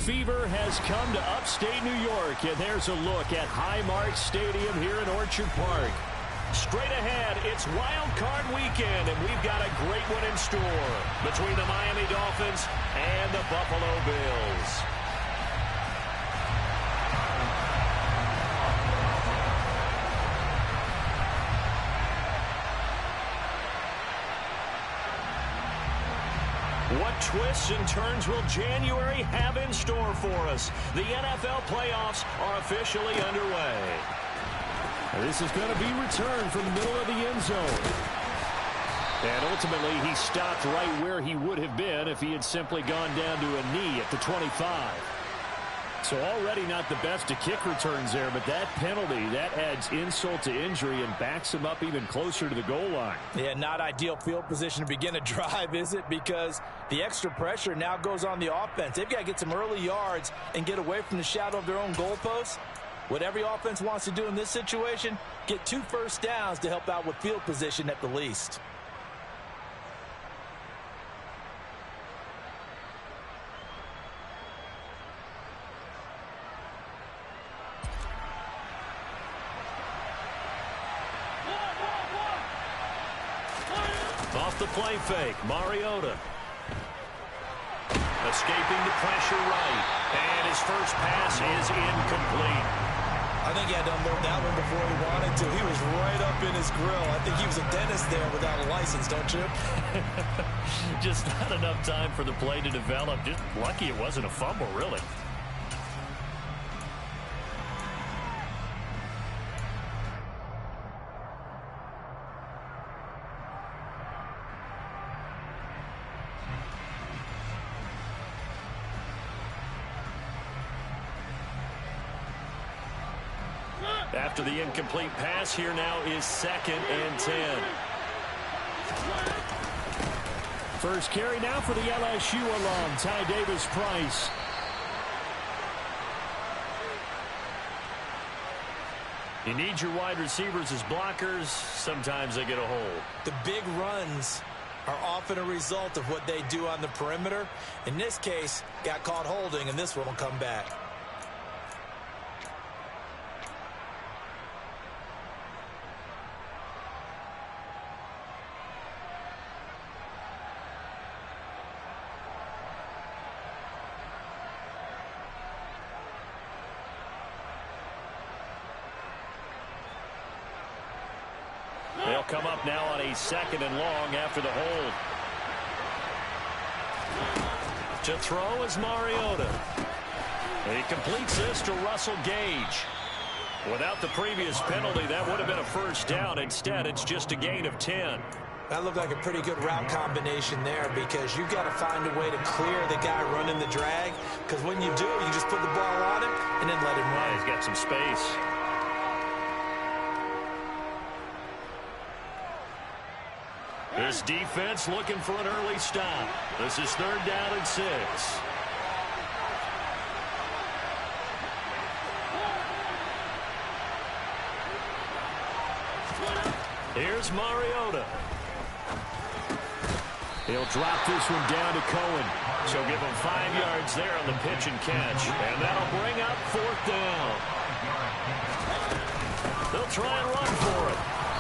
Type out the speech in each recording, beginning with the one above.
fever has come to upstate New York, and there's a look at Highmark Stadium here in Orchard Park. Straight ahead, it's Wild Card Weekend, and we've got a great one in store between the Miami Dolphins and the Buffalo Bills. What twists and turns will January have in store for us? The NFL playoffs are officially underway. This is going to be returned from the middle of the end zone. And ultimately, he stopped right where he would have been if he had simply gone down to a knee at the 25. So already not the best of kick returns there, but that penalty, that adds insult to injury and backs him up even closer to the goal line. Yeah, not ideal field position to begin a drive, is it? Because the extra pressure now goes on the offense. They've got to get some early yards and get away from the shadow of their own goalposts. What every offense wants to do in this situation, get 2 first downs to help out with field position at the least. Off the play fake, Mariota. Escaping the pressure right. And his first pass is incomplete. I think he had to unload that one before he wanted to. He was right up in his grill. I think he was a dentist there without a license, don't you? Just not enough time for the play to develop. Just lucky it wasn't a fumble, really. After the incomplete pass, here now is 2nd and 10. First carry now for the LSU alum, Ty Davis-Price. You need your wide receivers as blockers. Sometimes they get a hold. The big runs are often a result of what they do on the perimeter. In this case, got caught holding, and this one will come back. They'll come up now on a 2nd and long after the hold. To throw is Mariota. He completes this to Russell Gage. Without the previous penalty, that would have been a first down. Instead, it's just a gain of 10. That looked like a pretty good route combination there because you've got to find a way to clear the guy running the drag. Because when you do, you just put the ball on him and then let him run. He's got some space. This defense looking for an early stop. This is 3rd down and 6. Here's Mariota. He'll drop this one down to Cohen. So give him 5 yards there on the pitch and catch. And that'll bring up 4th down. They'll try and run for it.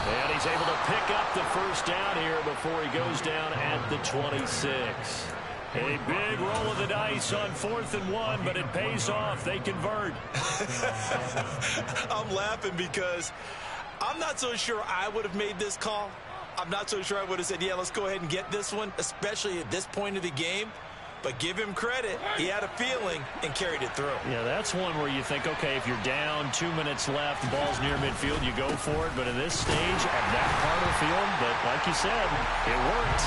And he's able to pick up the first down here before he goes down at the 26. A big roll of the dice on 4th and 1, but it pays off. They convert. I'm laughing because I'm not so sure I would have made this call. I'm not so sure I would have said, yeah, let's go ahead and get this one, especially at this point of the game. But give him credit. He had a feeling and carried it through. Yeah, that's one where you think, okay, if you're down, 2 minutes left, the ball's near midfield, you go for it. But in this stage, at that part of the field, but like you said, it worked.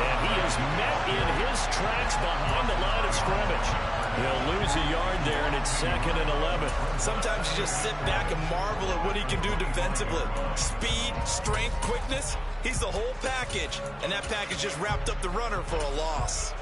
And he is met in his tracks behind the line of scrimmage. He'll lose a yard there, and it's 2nd and 11. Sometimes you just sit back and marvel at what he can do defensively. Speed, strength, quickness, he's the whole package. And that package just wrapped up the runner for a loss.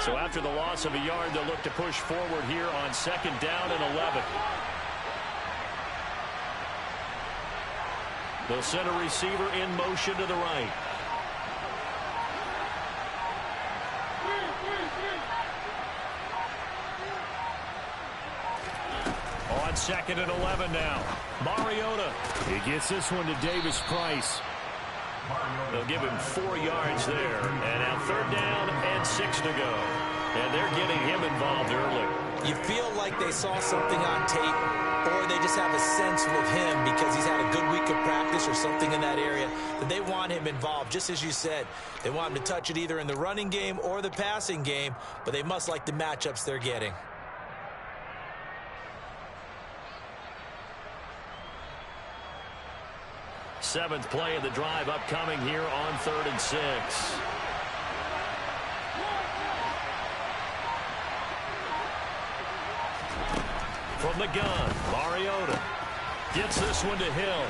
So after the loss of a yard, they'll look to push forward here on 2nd down and 11. They'll send a receiver in motion to the right. On 2nd and 11 now. Mariota. He gets this one to Davis-Price. They'll give him 4 yards there. And now 3rd down and 6 to go. And they're getting him involved early. You feel like they saw something on tape, or they just have a sense with him because he's had a good week of practice or something in that area that they want him involved. Just as you said, they want him to touch it either in the running game or the passing game, but they must like the matchups they're getting. Seventh play of the drive upcoming here on 3rd and 6. From the gun, Mariota gets this one to Hill.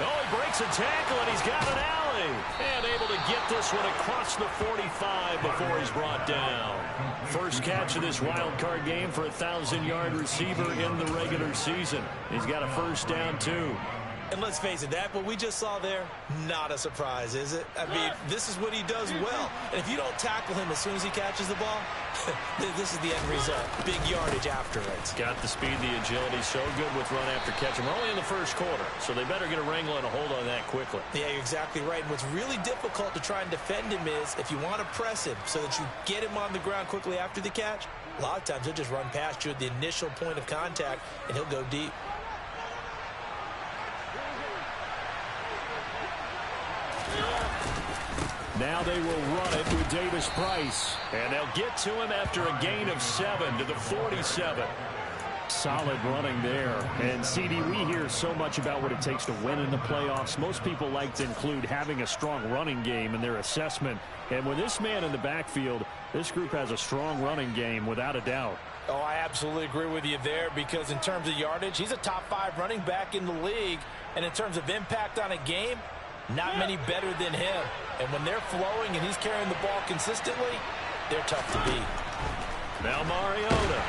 Oh, he breaks a tackle, and he's got an alley. And able to get this one across the 45 before he's brought down. First catch of this wild card game for a 1,000-yard receiver in the regular season. He's got a first down, too. And let's face it, that what we just saw there, not a surprise, is it? I mean, this is what he does well. And if you don't tackle him as soon as he catches the ball, this is the end result. Big yardage afterwards. Got the speed, the agility, so good with run after catch. We're only in the first quarter, so they better get a wrangle and a hold on that quickly. Yeah, you're exactly right. And what's really difficult to try and defend him is if you want to press him so that you get him on the ground quickly after the catch, a lot of times he'll just run past you at the initial point of contact, and he'll go deep. Now they will run it with Davis-Price. And they'll get to him after a gain of 7 to the 47. Solid running there. And, CD, we hear so much about what it takes to win in the playoffs. Most people like to include having a strong running game in their assessment. And with this man in the backfield, this group has a strong running game without a doubt. Oh, I absolutely agree with you there because in terms of yardage, he's a top 5 running back in the league. And in terms of impact on a game, not many better than him. And when they're flowing and he's carrying the ball consistently, they're tough to beat. Now Mariota.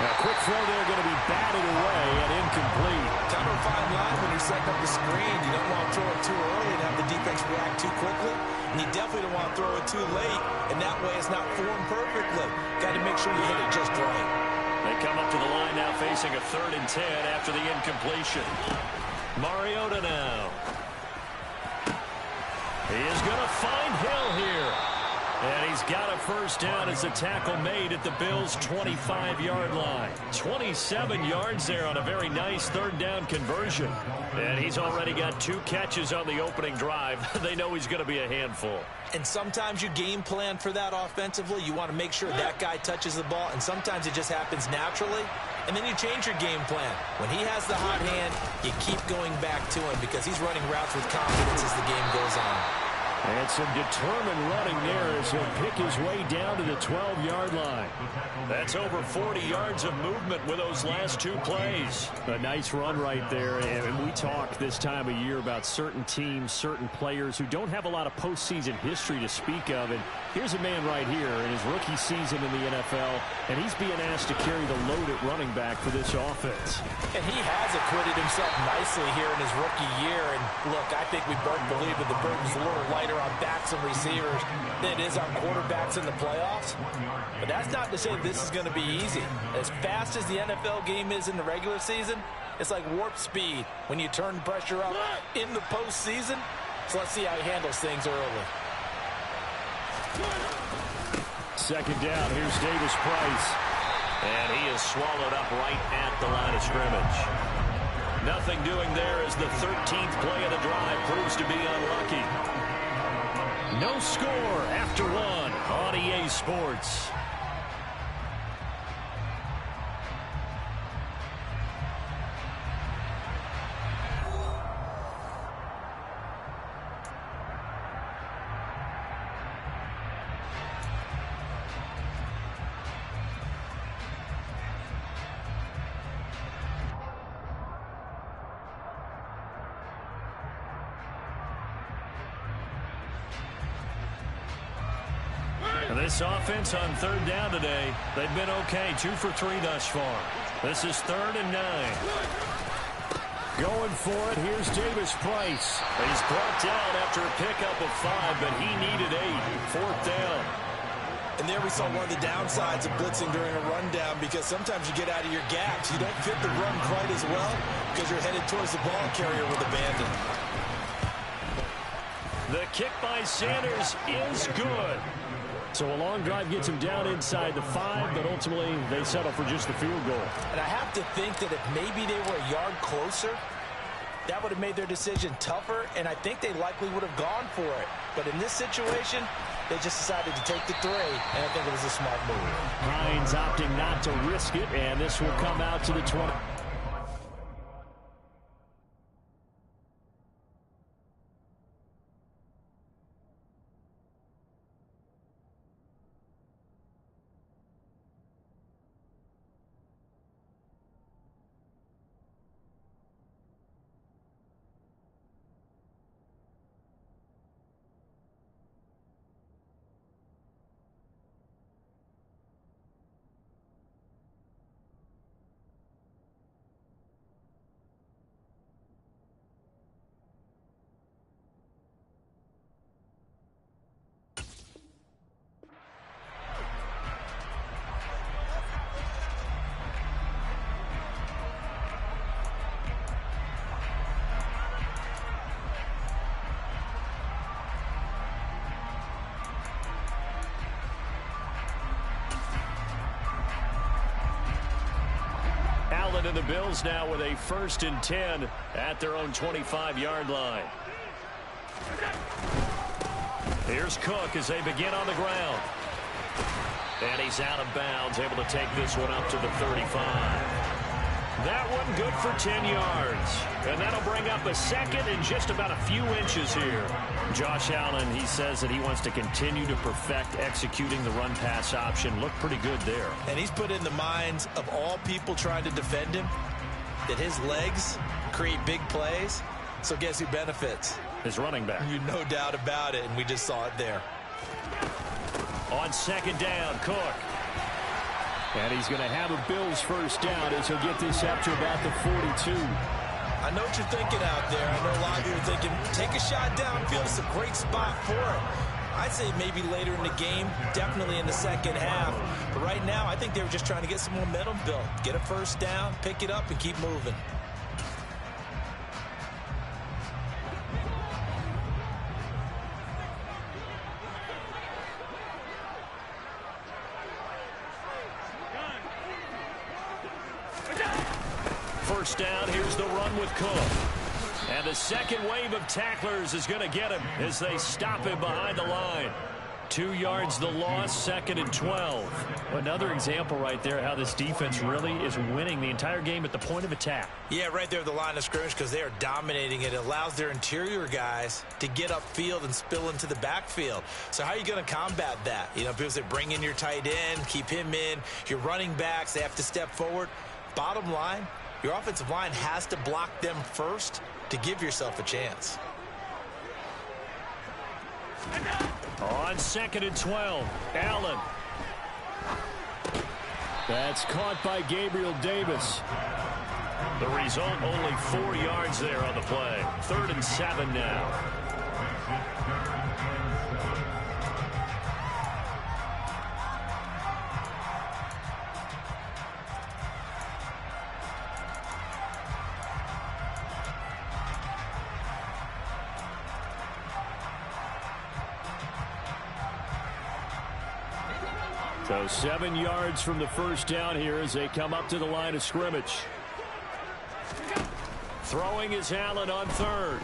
A quick throw there going to be batted away and incomplete. Kind of a fine line when you're setting up the screen. You don't want to throw it too early and have the defense react too quickly. And you definitely don't want to throw it too late. And that way it's not formed perfectly. Got to make sure you hit it just right. They come up to the line now facing a 3rd and 10 after the incompletion. Mariota now. He is going to find Hill here. And he's got a first down as a tackle made at the Bills' 25-yard line. 27 yards there on a very nice 3rd down conversion. And he's already got 2 catches on the opening drive. They know he's going to be a handful. And sometimes you game plan for that offensively. You want to make sure that guy touches the ball. And sometimes it just happens naturally. And then you change your game plan. When he has the hot hand, you keep going back to him because he's running routes with confidence as the game goes on. And some determined running there as he'll pick his way down to the 12-yard line. That's over 40 yards of movement with those last 2 plays. A nice run right there. And we talk this time of year about certain teams, certain players who don't have a lot of postseason history to speak of. And here's a man right here in his rookie season in the NFL, and he's being asked to carry the load at running back for this offense. And he has acquitted himself nicely here in his rookie year. And look, I think we both believe that the burden's a little lighter on backs and receivers than it is on quarterbacks in the playoffs. But that's not to say this is going to be easy. As fast as the NFL game is in the regular season, it's like warp speed when you turn pressure up in the postseason. So let's see how he handles things early. 2nd down, here's Davis-Price. And he is swallowed up right at the line of scrimmage. Nothing doing there as the 13th play of the drive proves to be unlucky. No score after 1 on EA Sports. This offense on 3rd down today, they've been okay. 2 for 3 thus far. This is 3rd and 9. Going for it, here's Davis-Price. He's brought down after a pickup of 5, but he needed 8. 4th down. And there we saw one of the downsides of blitzing during a rundown, because sometimes you get out of your gaps. You don't fit the run quite as well because you're headed towards the ball carrier with abandon. The kick by Sanders is good. So a long drive gets him down inside the 5, but ultimately they settle for just the field goal. And I have to think that if maybe they were a yard closer, that would have made their decision tougher, and I think they likely would have gone for it. But in this situation, they just decided to take the 3, and I think it was a smart move. Hines opting not to risk it, and this will come out to the 20. And the Bills now with a 1st and 10 at their own 25-yard line. Here's Cook as they begin on the ground. And he's out of bounds, able to take this one up to the 35. That one good for 10 yards. And that'll bring up a 2nd and just about a few inches here. Josh Allen, he says that he wants to continue to perfect executing the run-pass option. Looked pretty good there. And he's put in the minds of all people trying to defend him that his legs create big plays. So guess who benefits? His running back. You no doubt about it, and we just saw it there. On 2nd down, Cook. And he's going to have a Bills 1st down as he'll get this up to about the 42. I know what you're thinking out there. I know a lot of you are thinking, take a shot downfield. It's a great spot for it. I'd say maybe later in the game, definitely in the 2nd half. But right now, I think they were just trying to get some momentum built. Get a 1st down, pick it up, and keep moving. First down, here's the run with Cook. And the 2nd wave of tacklers is going to get him as they stop him behind the line. 2 yards the loss, 2nd and 12. Another example right there how this defense really is winning the entire game at the point of attack. Yeah, right there at the line of scrimmage, because they are dominating it. It allows their interior guys to get upfield and spill into the backfield. So how are you going to combat that? You know, people say bring in your tight end, keep him in. Your running backs, they have to step forward. Bottom line, your offensive line has to block them first to give yourself a chance. On 2nd and 12, Allen. That's caught by Gabriel Davis. The result, only 4 yards there on the play. 3rd and 7 now. So 7 yards from the 1st down here as they come up to the line of scrimmage. Throwing is Allen on 3rd.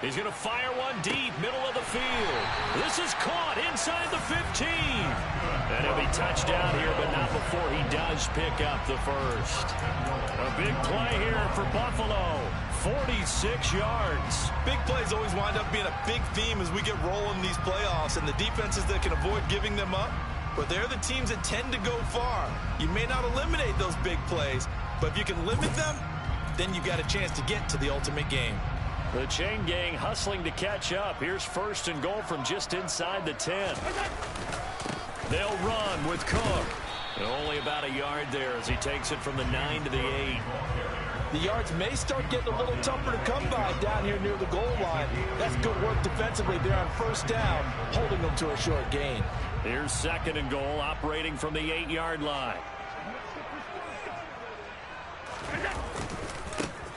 He's going to fire one deep, middle of the field. This is caught inside the 15. And he'll be touched down here, but not before he does pick up the 1st. A big play here for Buffalo. 46 yards. Big plays always wind up being a big theme as we get rolling in these playoffs, and the defenses that can avoid giving them up, but they're the teams that tend to go far. You may not eliminate those big plays, but if you can limit them, then you've got a chance to get to the ultimate game. The chain gang hustling to catch up. Here's 1st and goal from just inside the 10. They'll run with Cook. And only about a yard there as he takes it from the 9 to the 8. The yards may start getting a little tougher to come by down here near the goal line. That's good work defensively there on first down, holding them to a short gain. Here's 2nd and goal, operating from the 8-yard line.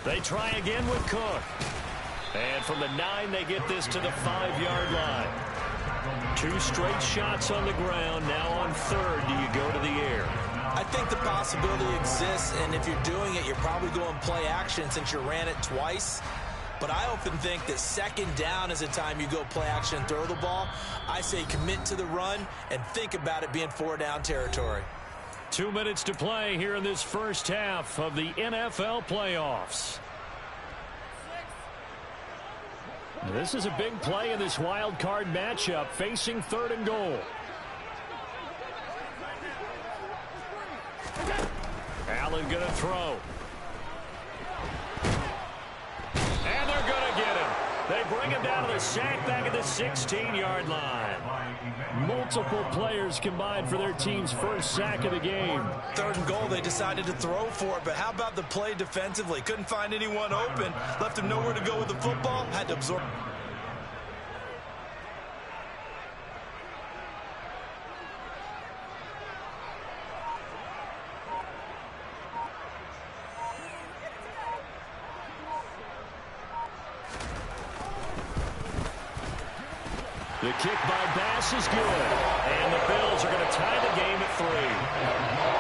They try again with Cook. And from the 9, they get this to the 5-yard line. 2 straight shots on the ground. Now on 3rd, do you go to the air? I think the possibility exists, and if you're doing it, you're probably going play action since you ran it twice. But I often think that 2nd down is a time you go play action and throw the ball. I say commit to the run and think about it being 4-down territory. 2 minutes to play here in this first half of the NFL playoffs. This is a big play in this wild card matchup, facing 3rd and goal. Allen going to throw. And they're going to get him. They bring him down to the sack back at the 16-yard line. Multiple players combined for their team's first sack of the game. 3rd and goal, they decided to throw for it, but how about the play defensively? Couldn't find anyone open, left him nowhere to go with the football, had to absorb. The kick by Bass is good. And the Bills are going to tie the game at 3.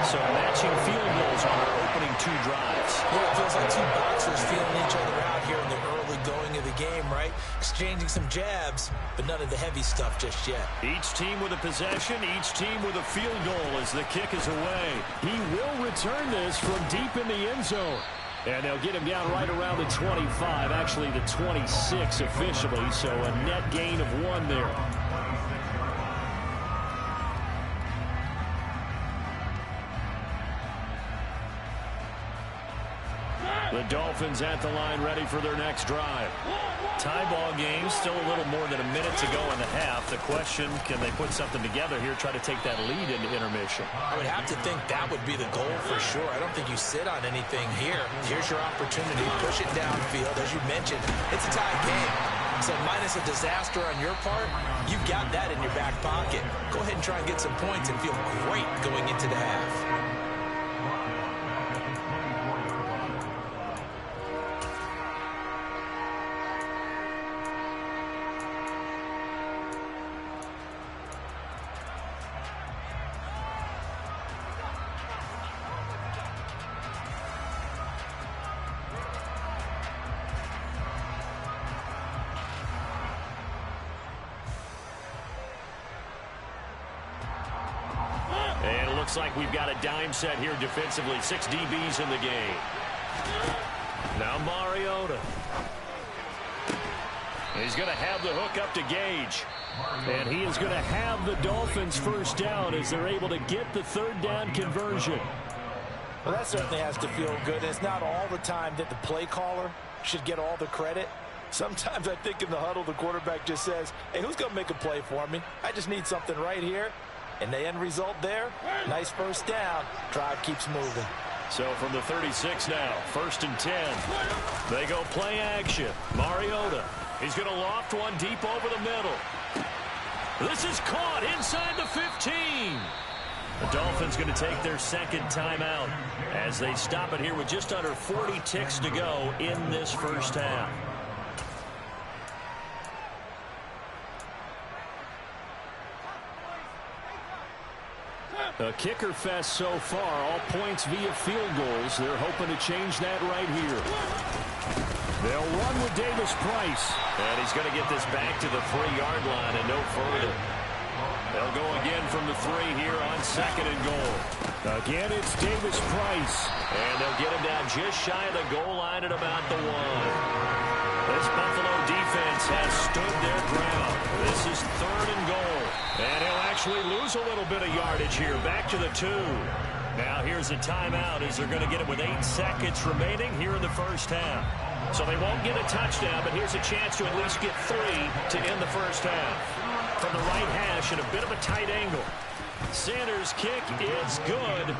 So matching field goals on our opening 2 drives. Yeah, it feels like 2 boxers feeling each other out here in the early going of the game, right? Exchanging some jabs, but none of the heavy stuff just yet. Each team with a possession, each team with a field goal as the kick is away. He will return this from deep in the end zone. And they'll get him down right around the 25, actually the 26 officially, so a net gain of 1 there. The Dolphins at the line ready for their next drive. Tie ball game, still a little more than a minute to go in the half. The question, can they put something together here, try to take that lead into intermission? I would have to think that would be the goal for sure. I don't think you sit on anything here. Here's your opportunity. Push it downfield. As you mentioned, it's a tie game. So minus a disaster on your part, you've got that in your back pocket. Go ahead and try and get some points and feel great going into the half. And it looks like we've got a dime set here defensively. 6 DBs in the game. Now Mariota. He's going to have the hook up to Gage. And he is going to have the Dolphins first down as they're able to get the 3rd down conversion. Well, that certainly has to feel good. It's not all the time that the play caller should get all the credit. Sometimes I think in the huddle, the quarterback just says, hey, who's going to make a play for me? I just need something right here. And the end result there, nice first down. Drive keeps moving. So from the 36 now, 1st and 10. They go play action. Mariota. He's going to loft one deep over the middle. This is caught inside the 15. The Dolphins going to take their 2nd timeout as they stop it here with just under 40 ticks to go in this first half. A kicker fest so far, all points via field goals. They're hoping to change that right here. They'll run with Davis Price. And he's going to get this back to the 3-yard line and no further. They'll go again from the 3 here on 2nd and goal. Again, it's Davis Price. And they'll get him down just shy of the goal line at about the 1. This Buffalo defense has stood their ground. This is 3rd and goal. And he'll actually lose a little bit of yardage here. Back to the 2. Now here's a timeout as they're going to get it with 8 seconds remaining here in the first half. So they won't get a touchdown, but here's a chance to at least get 3 to end the first half. From the right hash at a bit of a tight angle. Sanders' kick is good.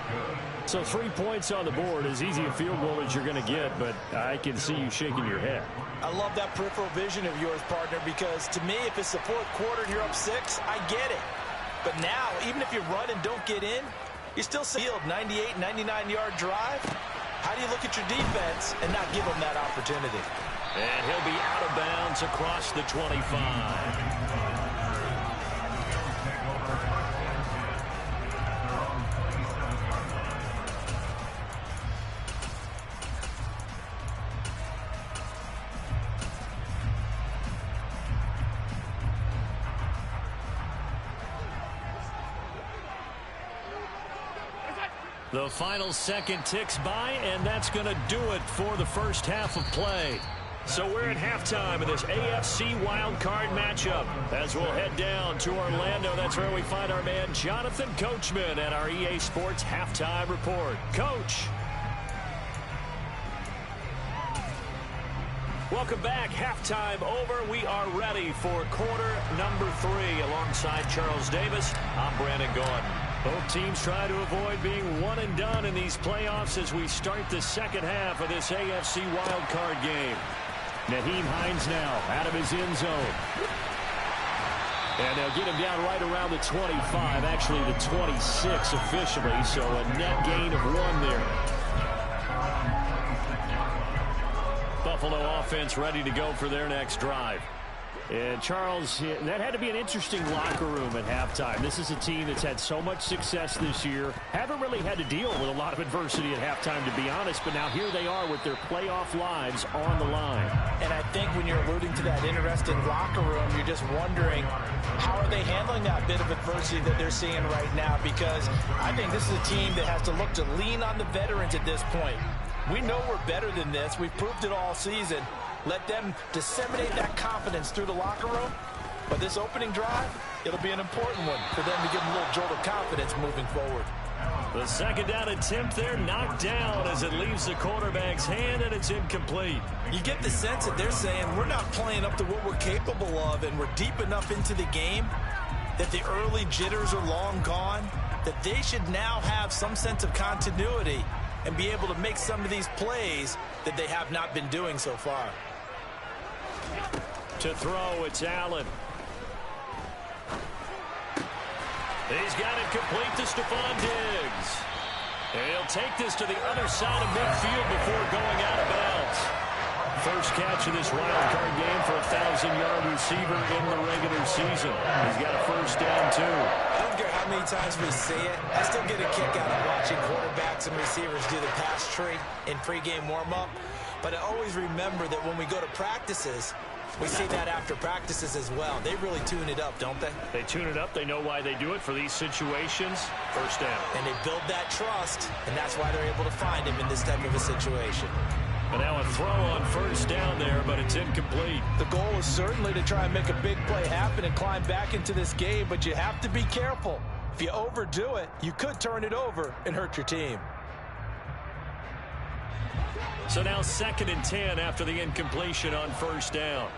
So 3 points on the board, as easy a field goal as you're going to get, but I can see you shaking your head. I love that peripheral vision of yours, partner, because to me, if it's the fourth quarter and you're up 6, I get it. But now, even if you run and don't get in, you still field 98, 99-yard drive. How do you look at your defense and not give them that opportunity? And he'll be out of bounds across the 25. The final second ticks by, and that's going to do it for the first half of play. So we're at halftime of this AFC wildcard matchup. As we'll head down to Orlando, that's where we find our man Jonathan Coachman at our EA Sports Halftime Report. Coach. Welcome back. Halftime over. We are ready for quarter number 3. Alongside Charles Davis, I'm Brandon Gordon. Both teams try to avoid being one and done in these playoffs as we start the second half of this AFC wildcard game. Nyheim Hines now out of his end zone. And they'll get him down right around the 25, actually the 26 officially, so a net gain of 1 there. Buffalo offense ready to go for their next drive. And Charles, that had to be an interesting locker room at halftime. This is a team that's had so much success this year. Haven't really had to deal with a lot of adversity at halftime, to be honest. But now here they are with their playoff lives on the line. And I think when you're alluding to that interesting locker room, you're just wondering, how are they handling that bit of adversity that they're seeing right now? Because I think this is a team that has to look to lean on the veterans at this point. We know we're better than this. We've proved it all season. Let them disseminate that confidence through the locker room. But this opening drive, it'll be an important one for them to give them a little jolt of confidence moving forward. The second down attempt there knocked down as it leaves the quarterback's hand, and it's incomplete. You get the sense that they're saying we're not playing up to what we're capable of, and we're deep enough into the game that the early jitters are long gone, that they should now have some sense of continuity and be able to make some of these plays that they have not been doing so far. To throw, it's Allen. He's got it complete to Stephon Diggs. And he'll take this to the other side of midfield before going out of bounds. First catch of this wild card game for a 1,000-yard receiver in the regular season. He's got a first down, too. I don't care how many times we see it. I still get a kick out of watching quarterbacks and receivers do the pass tree in pregame warm-up. But I always remember that when we go to practices, we see that after practices as well. They really tune it up, don't they? They tune it up. They know why they do it for these situations. First down. And they build that trust, and that's why they're able to find him in this type of a situation. And now a throw on first down there, but it's incomplete. The goal is certainly to try and make a big play happen and climb back into this game, but you have to be careful. If you overdo it, you could turn it over and hurt your team. So now 2nd and 10 after the incompletion on first down.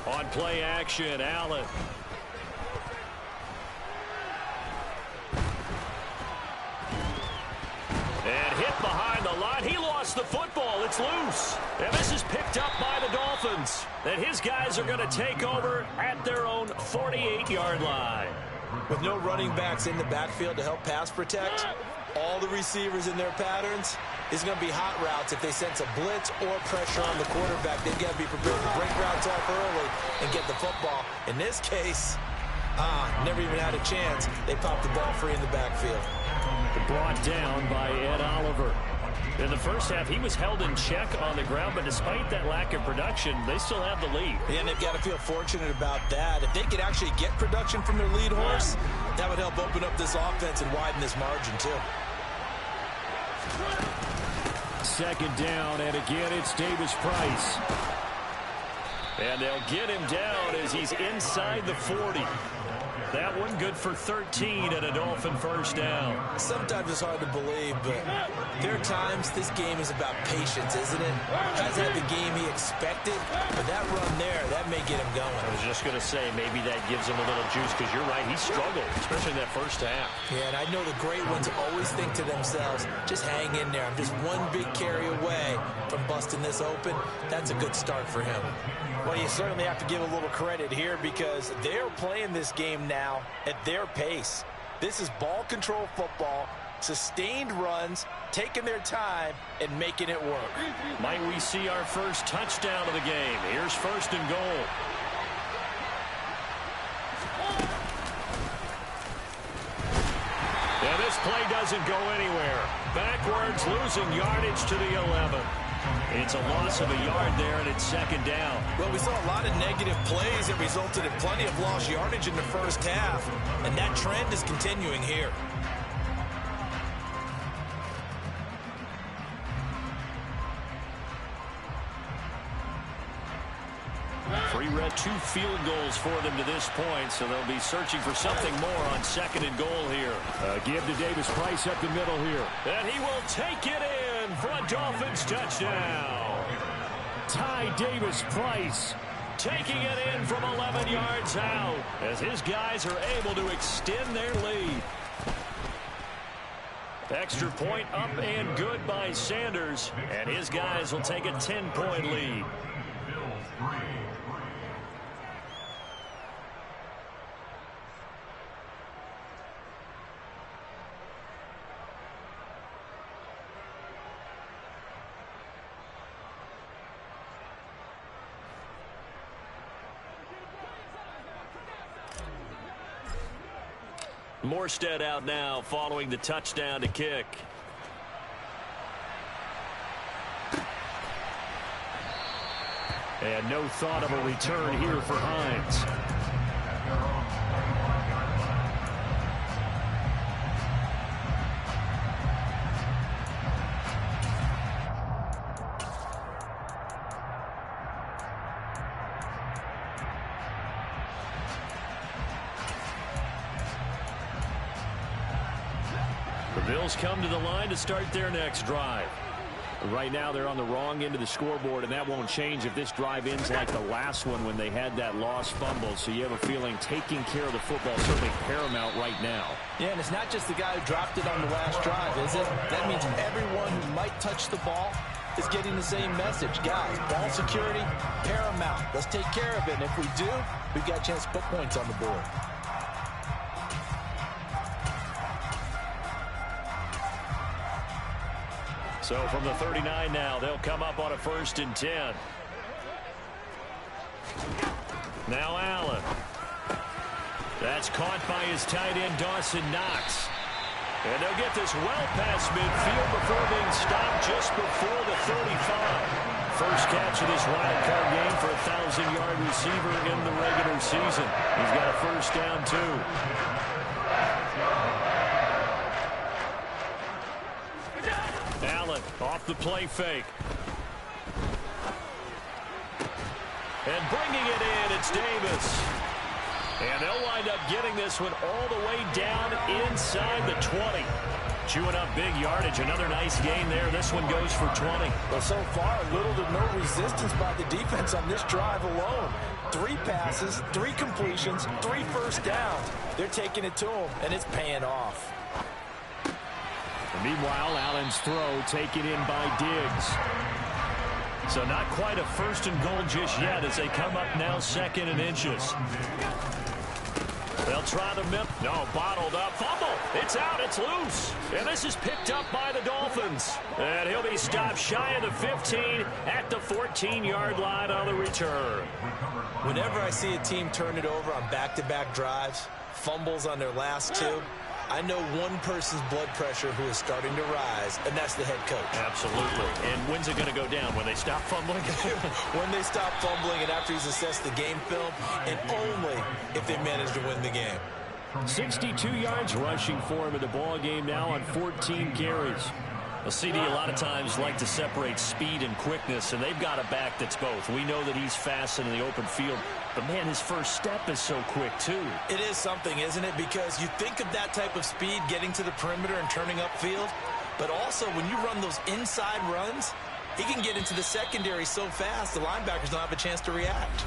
On play action, Allen. And hit behind the line. He lost the football. It's loose. And this is picked up by the Dolphins. And his guys are going to take over at their own 48-yard line. With no running backs in the backfield to help pass protect, all the receivers in their patterns is going to be hot routes. If they sense a blitz or pressure on the quarterback, they've got to be prepared to break routes off early and get the football. In this case, never even had a chance. They popped the ball free in the backfield. Brought down by Ed Oliver. In the first half, he was held in check on the ground, but despite that lack of production, they still have the lead. And they've got to feel fortunate about that. If they could actually get production from their lead horse, that would help open up this offense and widen this margin, too. Second down, and again, it's Davis Price. And they'll get him down as he's inside the 40. That one good for 13 and a Dolphin first down. Sometimes it's hard to believe, but there are times this game is about patience, isn't it? Hasn't had the game he expected, but that run there, that may get him going. I was just going to say, maybe that gives him a little juice, because you're right, he struggled, especially in that first half. Yeah, and I know the great ones always think to themselves, just hang in there. I'm just one big carry away from busting this open. That's a good start for him. Well, you certainly have to give a little credit here because they're playing this game now at their pace. This is ball control football, sustained runs, taking their time, and making it work. Might we see our first touchdown of the game? Here's first and goal. Yeah, this play doesn't go anywhere. Backwards, losing yardage to the 11. It's a loss of a yard there, and it's second down. Well, we saw a lot of negative plays that resulted in plenty of lost yardage in the first half, and that trend is continuing here. Three-red, 2 field goals for them to this point, so they'll be searching for something more on second and goal here. Give to Davis Price up the middle here. And he will take it in for a Dolphins touchdown. Ty Davis Price Taking it in from 11 yards out as his guys are able to extend their lead. Extra point up and good by Sanders, and his guys will take a 10-point lead. Morstead out now following the touchdown to kick. And no thought of a return here for Hines. Bills come to the line to start their next drive. Right now they're on the wrong end of the scoreboard, and that won't change if this drive ends like the last one when they had that lost fumble. So you have a feeling taking care of the football is certainly paramount right now. Yeah, and it's not just the guy who dropped it on the last drive, is it? That means everyone who might touch the ball is getting the same message. Guys, ball security, paramount. Let's take care of it, and if we do, we've got a chance to put points on the board. So from the 39 now, they'll come up on a 1st and 10. Now Allen. That's caught by his tight end, Dawson Knox. And they'll get this well past midfield before being stopped just before the 35. First catch of this wild card game for a 1,000-yard receiver in the regular season. He's got a first down, too. Allen off the play fake. And bringing it in, it's Davis. And they'll wind up getting this one all the way down inside the 20. Chewing up big yardage. Another nice gain there. This one goes for 20. Well, so far, little to no resistance by the defense on this drive alone. 3 passes, 3 completions, 3 first downs. They're taking it to him, and it's paying off. Meanwhile, Allen's throw taken in by Diggs. So not quite a 1st and goal just yet as they come up now 2nd and inches. They'll try the mip. No, bottled up. Fumble. It's out. It's loose. And this is picked up by the Dolphins. And he'll be stopped shy of the 15 at the 14-yard line on the return. Whenever I see a team turn it over on back-to-back drives, fumbles on their last 2, I know one person's blood pressure who is starting to rise, and that's the head coach. Absolutely. And when's it going to go down? When they stop fumbling? When they stop fumbling and after he's assessed the game film, and only if they manage to win the game. 62 yards rushing for him in the ball game now on 14 carries. Well, CD, a lot of times like to separate speed and quickness, and they've got a back that's both. We know that he's fast in the open field, but, man, his first step is so quick, too. It is something, isn't it? Because you think of that type of speed getting to the perimeter and turning upfield, but also when you run those inside runs, he can get into the secondary so fast the linebackers don't have a chance to react.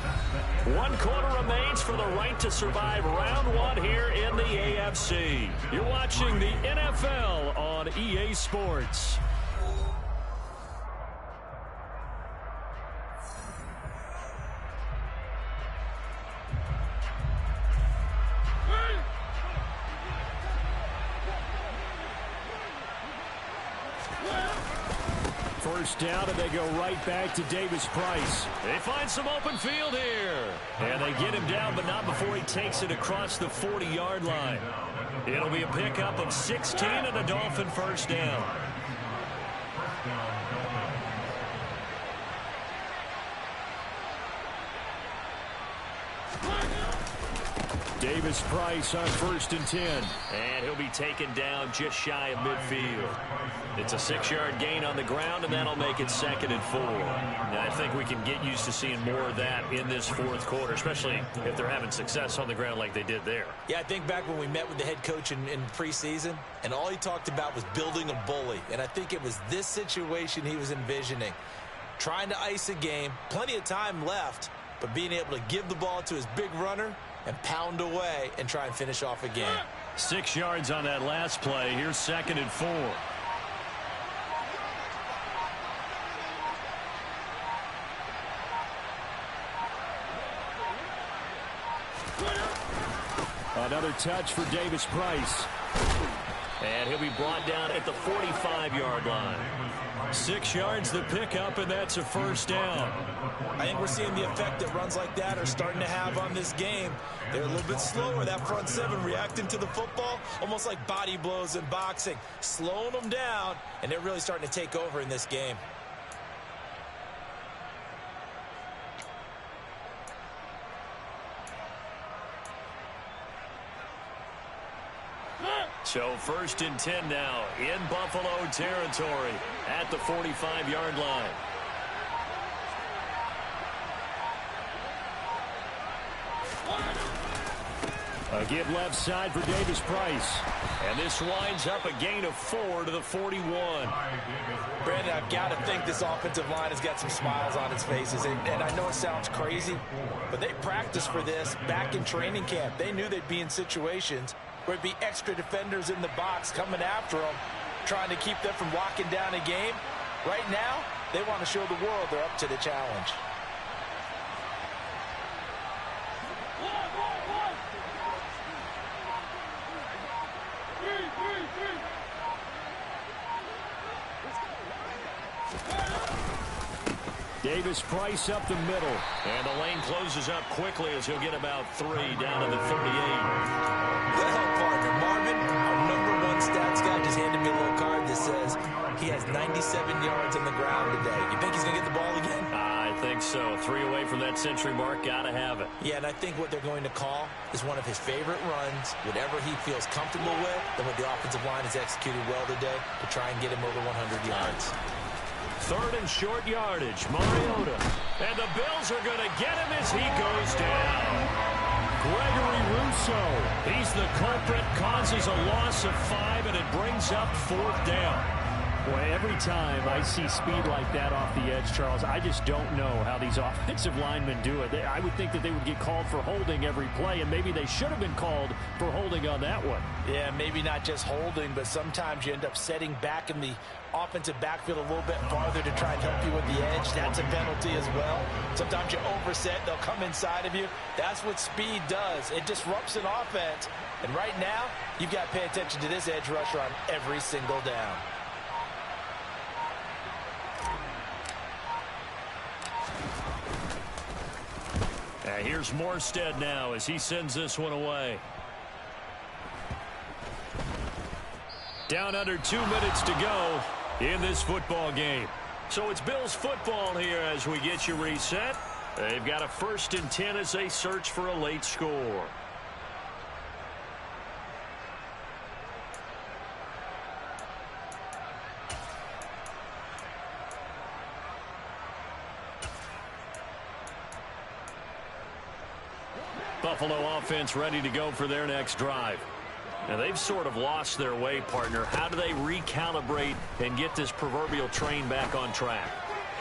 1 quarter remains for the right to survive round 1 here in the AFC. You're watching the NFL on EA Sports. First down, and they go right back to Davis-Price. They find some open field here. And they get him down, but not before he takes it across the 40-yard line. It'll be a pickup of 16 and a Dolphin first down. Davis-Price on 1st and 10. And he'll be taken down just shy of midfield. It's a 6-yard gain on the ground, and that'll make it 2nd and 4. Now, I think we can get used to seeing more of that in this 4th quarter, especially if they're having success on the ground like they did there. Yeah, I think back when we met with the head coach in preseason, and all he talked about was building a bully. And I think it was this situation he was envisioning. Trying to ice a game, plenty of time left, but being able to give the ball to his big runner and pound away and try and finish off a game. 6 yards on that last play. Here's 2nd and 4. Another touch for Davis-Price. And he'll be brought down at the 45-yard line. 6 yards the pickup, and that's a first down. I think we're seeing the effect that runs like that are starting to have on this game. They're a little bit slower, that front 7 reacting to the football, almost like body blows in boxing, slowing them down, and they're really starting to take over in this game. So 1st and 10 now in Buffalo territory at the 45-yard line. A give left side for Davis-Price. And this winds up a gain of 4 to the 41. Brandon, I've got to think this offensive line has got some smiles on its faces. And I know it sounds crazy, but they practiced for this back in training camp. They knew they'd be in situations where it'd be extra defenders in the box coming after them, trying to keep them from locking down a game. Right now, they want to show the world they're up to the challenge. Davis-Price up the middle. And the lane closes up quickly as he'll get about 3 down to the 38. Well, partner, Marvin, our #1 stats guy just handed me a little card that says he has 97 yards on the ground today. You think he's going to get the ball again? I think so. 3 away from that century mark. Got to have it. Yeah, and I think what they're going to call is one of his favorite runs, whatever he feels comfortable with, and what the offensive line has executed well today to try and get him over 100 yards. 3rd and short yardage. Mariota. And the Bills are going to get him as he goes down. Gregory Rousseau. He's the culprit, causes a loss of 5, and it brings up 4th down. Boy, every time I see speed like that off the edge, Charles, I just don't know how these offensive linemen do it. I would think that they would get called for holding every play, and maybe they should have been called for holding on that one. Yeah, maybe not just holding, but sometimes you end up setting back in the offensive backfield a little bit farther to try and help you with the edge. That's a penalty as well. Sometimes you overset, they'll come inside of you. That's what speed does. It disrupts an offense. And right now, you've got to pay attention to this edge rusher on every single down. Here's Morstead now as he sends this one away. Down under 2 minutes to go in this football game. So it's Bills football here as we get you reset. They've got a 1st and 10 as they search for a late score. Buffalo offense ready to go for their next drive. Now, they've sort of lost their way, partner. How do they recalibrate and get this proverbial train back on track?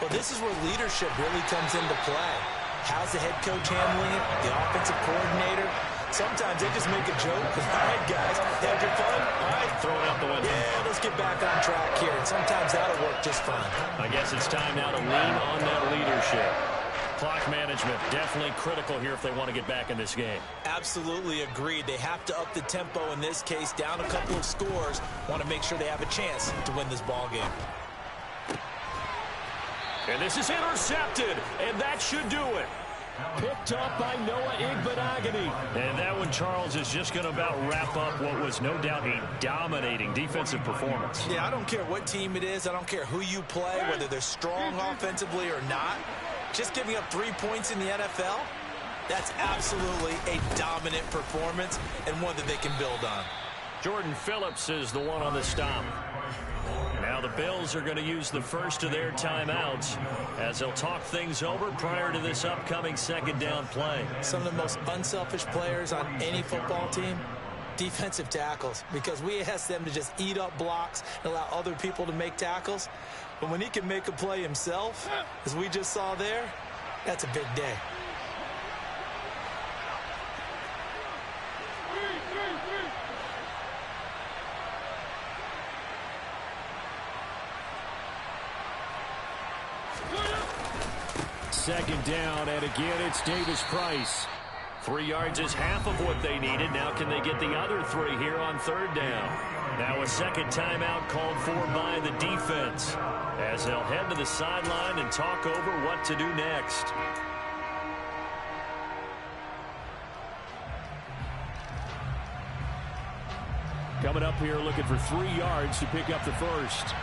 Well, this is where leadership really comes into play. How's the head coach handling it? The offensive coordinator? Sometimes they just make a joke. All right, guys, had your fun? All right. Throw it out the window. Yeah, let's get back on track here. And sometimes that'll work just fine. I guess it's time now to lean on that leadership. Clock management definitely critical here if they want to get back in this game. Absolutely agreed. They have to up the tempo in this case, down a couple of scores. Want to make sure they have a chance to win this ball game. And this is intercepted, and that should do it. Picked up by Noah Igbenogany. And that one, Charles, is just going to about wrap up what was no doubt a dominating defensive performance. Yeah, I don't care what team it is. I don't care who you play, whether they're strong offensively or not. Just giving up 3 points in the NFL, that's absolutely a dominant performance and one that they can build on. Jordan Phillips is the one on the stop. Now the Bills are going to use the first of their timeouts as they'll talk things over prior to this upcoming second down play. Some of the most unselfish players on any football team, defensive tackles, because we ask them to just eat up blocks and allow other people to make tackles. But when he can make a play himself, as we just saw there, that's a big day. Second down, and again, it's Davis Price. 3 yards is half of what they needed. Now can they get the other 3 here on third down? Now a second timeout called for by the defense as they'll head to the sideline and talk over what to do next. Coming up here looking for 3 yards to pick up the first.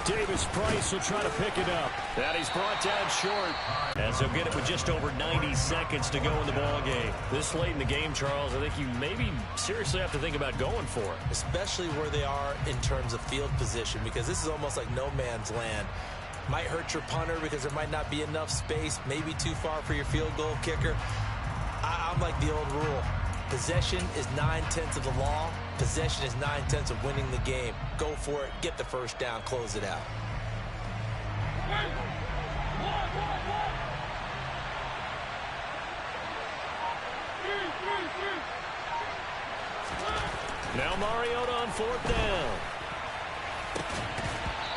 Davis Price will try to pick it up. That he's brought down short. As he'll get it with just over 90 seconds to go in the ball game. This late in the game, Charles, I think you maybe seriously have to think about going for it. Especially where they are in terms of field position, because this is almost like no man's land. Might hurt your punter because there might not be enough space, maybe too far for your field goal kicker. I'm like the old rule. Possession is 9/10 of the law. Possession is 9/10 of winning the game. Go for it. Get the first down. Close it out. Now Mariota on fourth down.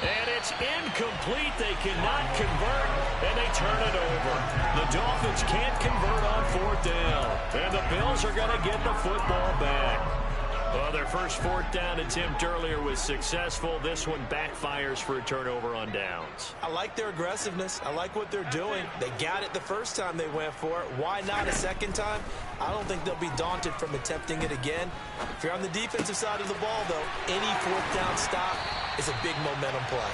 And it's incomplete. They cannot convert, and they turn it over. The Dolphins can't convert on fourth down. And the Bills are going to get the football back. Well, their first fourth down attempt earlier was successful. This one backfires for a turnover on downs. I like their aggressiveness. I like what they're doing. They got it the first time they went for it. Why not a second time? I don't think they'll be daunted from attempting it again. If you're on the defensive side of the ball, though, any fourth down stop is a big momentum play.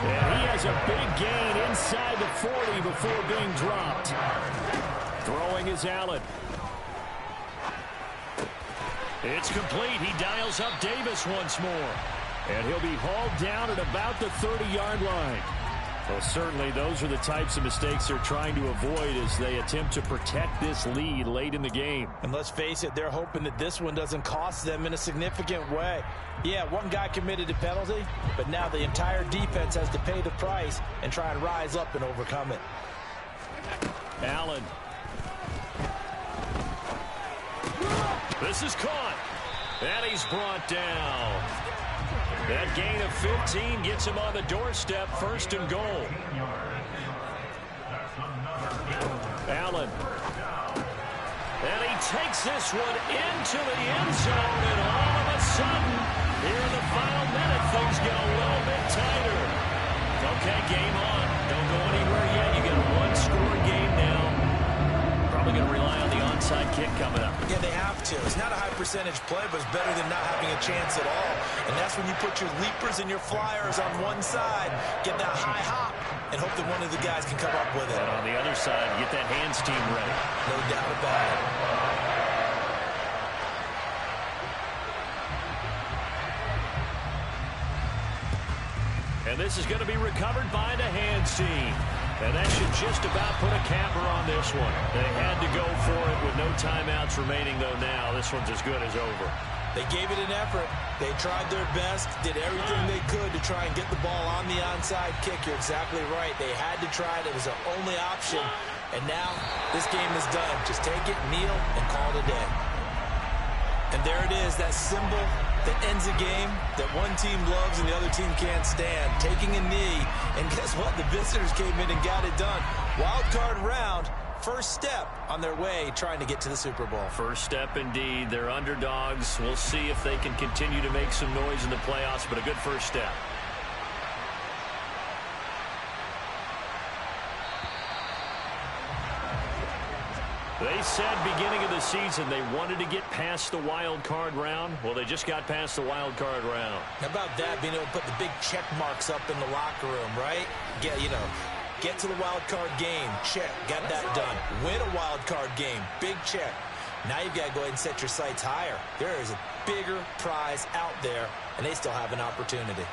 And he has a big gain inside the 40 before being dropped. Throwing is Allen. It's complete. He dials up Davis once more. And he'll be hauled down at about the 30-yard line. Well, certainly those are the types of mistakes they're trying to avoid as they attempt to protect this lead late in the game. And let's face it, they're hoping that this one doesn't cost them in a significant way. Yeah, one guy committed a penalty, but now the entire defense has to pay the price and try and rise up and overcome it. Allen. This is caught. And he's brought down. That gain of 15 gets him on the doorstep, first and goal. Allen. And he takes this one into the end zone, and all of a sudden, here in the final minute, things get a little bit tighter. Okay, game on. Don't go anywhere yet. You get a one-score game now. Probably going to rely on the onside kick coming up. Yeah, they have to. It's not a high percentage play, but it's better than not having a chance at all. And that's when you put your leapers and your flyers on one side, get that high hop, and hope that one of the guys can come up with it. And on the other side, get that hands team ready. No doubt about it. And this is going to be recovered by the hands team. And that should just about put a capper on this one. They had to go for it with no timeouts remaining, though. Now this one's as good as over. They gave it an effort. They tried their best, did everything they could to try and get the ball on the onside kick. You're exactly right. They had to try it. It was their only option. And now this game is done. Just take it, kneel, and call it a day. And there it is, that symbol that ends a game that one team loves and the other team can't stand. Taking a knee. And guess what? The visitors came in and got it done. Wild card round. First step on their way trying to get to the Super Bowl. First step indeed. They're underdogs. We'll see if they can continue to make some noise in the playoffs, but a good first step. They said beginning of the season they wanted to get past the wild card round. Well, they just got past the wild card round. How about that, being able to put the big check marks up in the locker room, right? Get to the wild card game. Check. Got that done. Win a wild card game. Big check. Now you've got to go ahead and set your sights higher. There is a bigger prize out there, and they still have an opportunity.